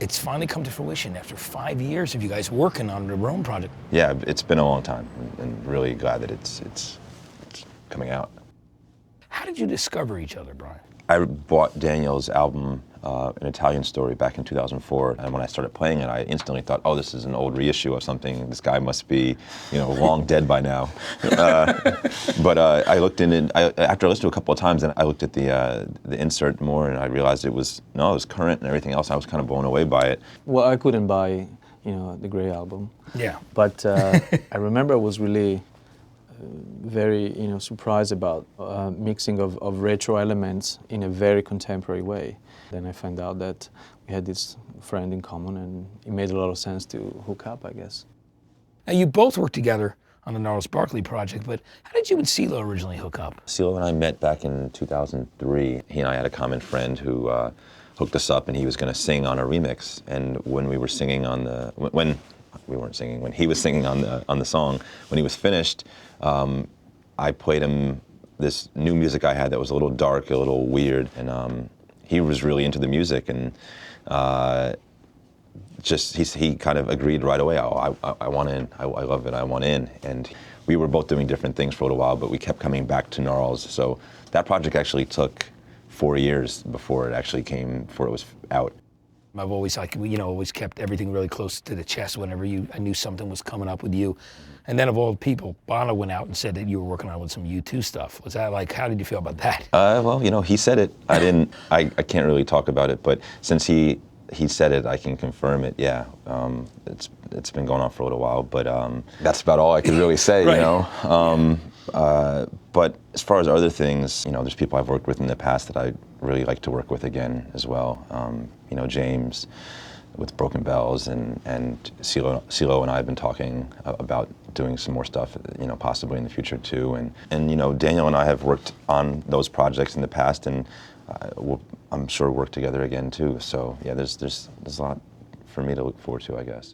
it's finally come to fruition after 5 years of you guys working on your own project. Yeah, it's been a long time, and really glad that it's coming out. How did you discover each other, Brian? I bought Daniel's album, An Italian Story, back in 2004, and when I started playing it, I instantly thought, oh, this is an old reissue of something. This guy must be, long dead by now. But I looked in it, after I listened to it a couple of times, and I looked at the insert more, and I realized it was current and everything else. I was kind of blown away by it. Well, I couldn't buy, the Grey album. Yeah. But I remember I was really very surprised about mixing of retro elements in a very contemporary way. Then I found out that we had this friend in common, and it made a lot of sense to hook up, I guess. Now, you both worked together on the Gnarls Barkley project, but how did you and Cee Lo originally hook up? Cee Lo and I met back in 2003. He and I had a common friend who hooked us up, and he was going to sing on a remix. And when we were singing on when he was singing on the song, when he was finished, I played him this new music I had that was a little dark, a little weird, and he was really into the music, and he kind of agreed right away. I want in. I love it. I want in. And we were both doing different things for a little while, but we kept coming back to Gnarls. So that project actually took 4 years before it was out. I've always always kept everything really close to the chest whenever I knew something was coming up with you. And then of all people, Bono went out and said that you were working on with some U2 stuff. Was that how did you feel about that? Well, he said it. I can't really talk about it, but since he said it, I can confirm it. Yeah, it's been going on for a little while, but that's about all I could really say, right. But as far as other things, there's people I've worked with in the past that I really like to work with again as well. James with Broken Bells, and Cee Lo and I have been talking about doing some more stuff, possibly in the future too. And Daniel and I have worked on those projects in the past, and we'll, I'm sure, work together again too. So yeah, there's a lot for me to look forward to, I guess.